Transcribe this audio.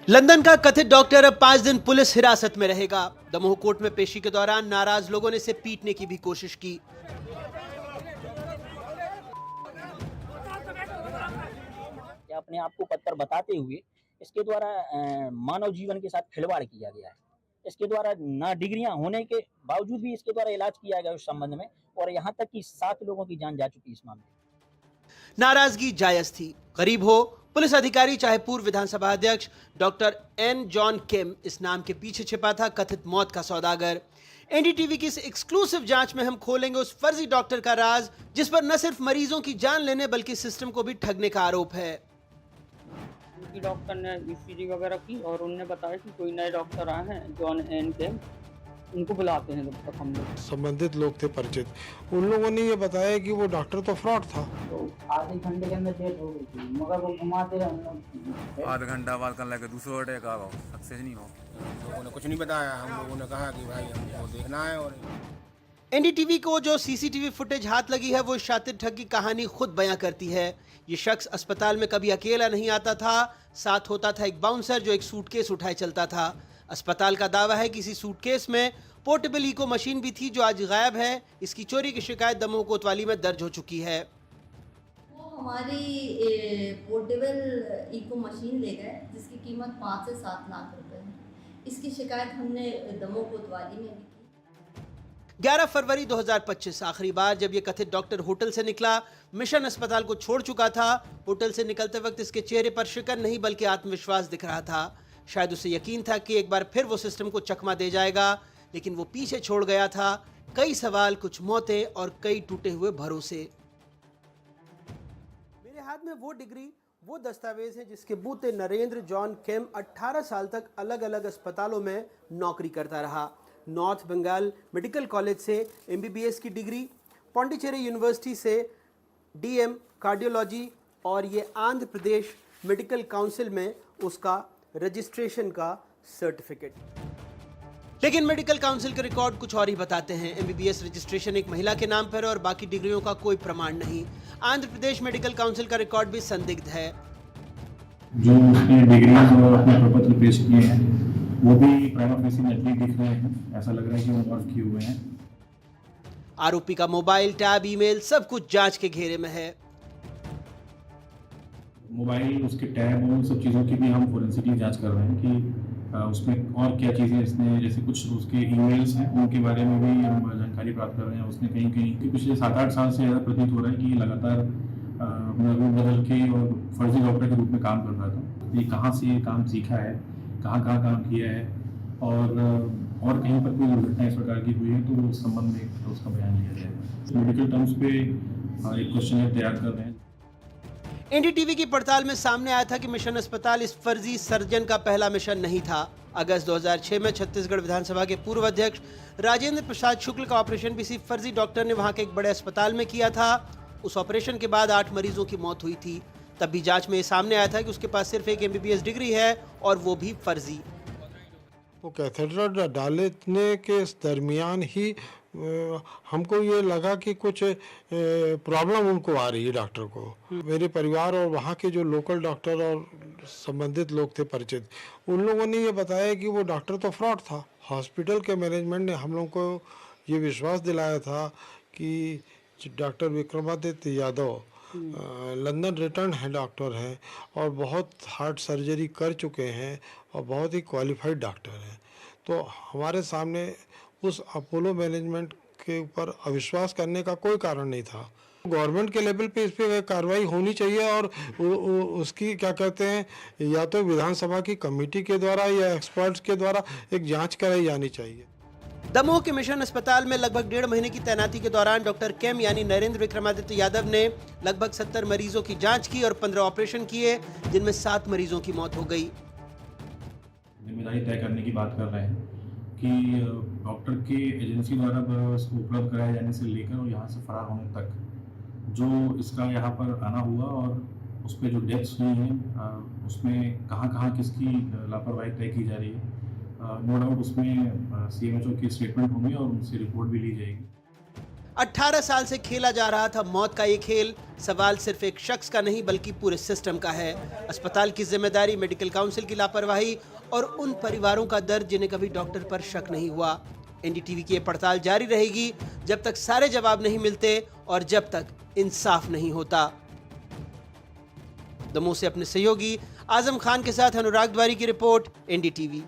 London का कथित doctor अब 5 दिन पुलिस हिरासत में रहेगा। दमोह कोर्ट में पेशी के दौरान नाराज लोगों ने इसे पीटने की भी कोशिश की। अपने आप को पत्थर बताते हुए इसके द्वारा मानव जीवन के साथ खिलवाड़ किया गया है। इसके द्वारा ना डिग्रियां होने के बावजूद भी इसके द्वारा इलाज किया गया उस संबंध में, और यहाँ तक कि 7 लोगों की जान जा चुकी इस मामले में। नाराजगी जायज थी। गरीब हो, पुलिस अधिकारी चाहे पूर्व विधानसभा अध्यक्ष डॉक्टर एन जॉन किम, इस नाम के पीछे छिपा था कथित मौत का सौदागर। एनडीटीवी की इस एक्सक्लूसिव जांच में हम खोलेंगे उस फर्जी डॉक्टर का राज जिस पर न सिर्फ मरीजों की जान लेने बल्कि सिस्टम को भी ठगने का आरोप है। डॉक्टर ने ईसीजी वगैरह की और उन्होंने बताया कि कोई नए डॉक्टर आए हैं जॉन एन केम, उनको बुलाते हैं। जब तक हम लोग संबंधित लोग थे परिचित, उन लोगों ने ये बताया कि वो डॉक्टर तो फ्रॉड था। तो आधे घंटे के अंदर डेट हो गई थी, मगर वो घुमाते रहे। आधा घंटा बाद कर लगे दूसरा अटैक आ गया, सक्सेस नहीं हो। लोगों ने कुछ नहीं बताया, हम लोगों ने कहा कि भाई हमको देखना है। और एनडीटीवी को जो सीसीटीवी फुटेज हाथ लगी है वो शातिर ठग की कहानी खुद बयां करती है। ये शख्स अस्पताल में कभी अकेला नहीं आता था, साथ होता था एक बाउंसर जो एक सूटकेस उठाए चलता था। अस्पताल का दावा है कि इसी सूटकेस में पोर्टेबल इको मशीन भी थी जो आज गायब है। इसकी चोरी की शिकायत दमोह कोतवाली में दर्ज हो चुकी है। वो हमारी पोर्टेबल इको मशीन ले गए जिसकी कीमत 5 से 7 लाख रुपए है। इसकी शिकायत हमने दमोह कोतवाली में भी की। 11 फरवरी 2025 आखिरी बार जब ये कथित डॉक्टर होटल से निकला। मिशन अस्पताल को छोड़ चुका था। होटल से निकलते वक्त इसके चेहरे पर शिकन नहीं बल्कि आत्मविश्वास दिख रहा था। शायद उसे यकीन था कि एक बार फिर वो सिस्टम को चकमा दे जाएगा, लेकिन वो पीछे छोड़ गया था कई सवाल, कुछ मौतें और कई टूटे हुए भरोसे। मेरे हाथ में वो डिग्री, वो दस्तावेज है जिसके बूते नरेंद्र जॉन केम 18 साल तक अलग अलग अस्पतालों में नौकरी करता रहा। नॉर्थ बंगाल मेडिकल कॉलेज से एमबीबीएस की डिग्री, पौंडीचेरी यूनिवर्सिटी से डीएम कार्डियोलॉजी, और ये आंध्र प्रदेश मेडिकल काउंसिल में उसका रजिस्ट्रेशन का सर्टिफिकेट। लेकिन मेडिकल काउंसिल के रिकॉर्ड कुछ और ही बताते हैं। एमबीबीएस रजिस्ट्रेशन एक महिला के नाम पर और बाकी डिग्रियों का कोई प्रमाण नहीं। आंध्र प्रदेश मेडिकल काउंसिल का रिकॉर्ड भी संदिग्ध है। जो उसने डिग्रीज और अपने प्रपत्र पेश किए हैं वो भी प्राइमा फेसी नकली दिख रहे हैं। ऐसा लग रहा है कि वो मॉर्फ किए हुए हैं। आरोपी का मोबाइल, टैब, ईमेल सब कुछ जांच के घेरे में है। मोबाइल, उसके टैब और सब चीज़ों की भी हम फोरेंसिक जांच कर रहे हैं कि उसमें और क्या चीज़ें इसने, जैसे कुछ उसके ईमेल्स हैं उनके बारे में भी हम जानकारी प्राप्त कर रहे हैं। उसने कहीं कहीं पिछले 7-8 साल से ज़्यादा प्रतीत हो रहा है कि लगातार अपना रूप बदल के और फर्जी डॉक्टर के रूप में काम कर रहा था। ये कहाँ से ये काम सीखा है, कहाँ कहाँ काम किया है, और कहीं पर कोई दुर्घटना इस प्रकार की हुई है तो उस संबंध में उसका बयान लिया जाएगा। मेडिकल टर्म्स पे एक क्वेश्चन तैयार कर रहे हैं। एनडीटीवी की पड़ताल में सामने आया था कि मिशन अस्पताल इस फर्जी सर्जन का पहला मिशन नहीं था। अगस्त 2006 में छत्तीसगढ़ विधानसभा के पूर्व अध्यक्ष राजेंद्र प्रसाद शुक्ल का ऑपरेशन भी इसी फर्जी डॉक्टर ने वहां के एक बड़े अस्पताल में किया था। उस ऑपरेशन के बाद 8 मरीजों की मौत हुई थी। तब भी जांच में सामने आया था कि उसके पास सिर्फ एक एमबीबीएस डिग्री है और वो भी फर्जी। वो कैथेड्रल डालने के दरमियान ही हमको ये लगा कि कुछ प्रॉब्लम उनको आ रही है डॉक्टर को। मेरे परिवार और वहाँ के जो लोकल डॉक्टर और संबंधित लोग थे परिचित, उन लोगों ने ये बताया कि वो डॉक्टर तो फ्रॉड था। हॉस्पिटल के मैनेजमेंट ने हम लोगों को ये विश्वास दिलाया था कि doctor Vikramaditya Yadav London return है डॉक्टर हैं और बहुत हार्ट सर्जरी कर चुके हैं और बहुत ही क्वालिफाइड डॉक्टर हैं। तो हमारे सामने उस अपोलो मैनेजमेंट के ऊपर अविश्वास करने का कोई कारण नहीं था। गवर्नमेंट के लेवल पे इस पर कार्रवाई होनी चाहिए और उसकी क्या कहते हैं, या तो विधानसभा की कमेटी के द्वारा या एक्सपर्ट्स के द्वारा एक जांच कराई जानी चाहिए। दमोह के मिशन अस्पताल में लगभग 1.5 महीने की तैनाती के दौरान डॉक्टर केम यानी नरेंद्र विक्रमादित्य यादव ने लगभग 70 मरीजों की जांच की और 15 ऑपरेशन किए, जिनमें 7 मरीजों की मौत हो गई। जिम्मेदारी तय करने की बात कर रहे हैं कि डॉक्टर के एजेंसी द्वारा उसको उपलब्ध कराए जाने से लेकर और यहाँ से फरार होने तक जो इसका यहाँ पर आना हुआ और उस पर जो डेथ्स हुई हैं उसमें कहाँ किसकी लापरवाही तय की जा रही है। नो डाउट उसमें CMHO की स्टेटमेंट होंगे और उनसे रिपोर्ट भी ली जाएगी। 18 साल से खेला जा रहा था मौत का ये खेल। सवाल सिर्फ एक शख्स का नहीं बल्कि पूरे सिस्टम का है। अस्पताल की जिम्मेदारी, मेडिकल काउंसिल की लापरवाही और उन परिवारों का दर्द जिन्हें कभी डॉक्टर पर शक नहीं हुआ। एनडीटीवी की ये पड़ताल जारी रहेगी जब तक सारे जवाब नहीं मिलते और जब तक इंसाफ नहीं होता। दमोह से अपने सहयोगी आजम खान के साथ अनुराग द्वारी की रिपोर्ट, एनडीटीवी।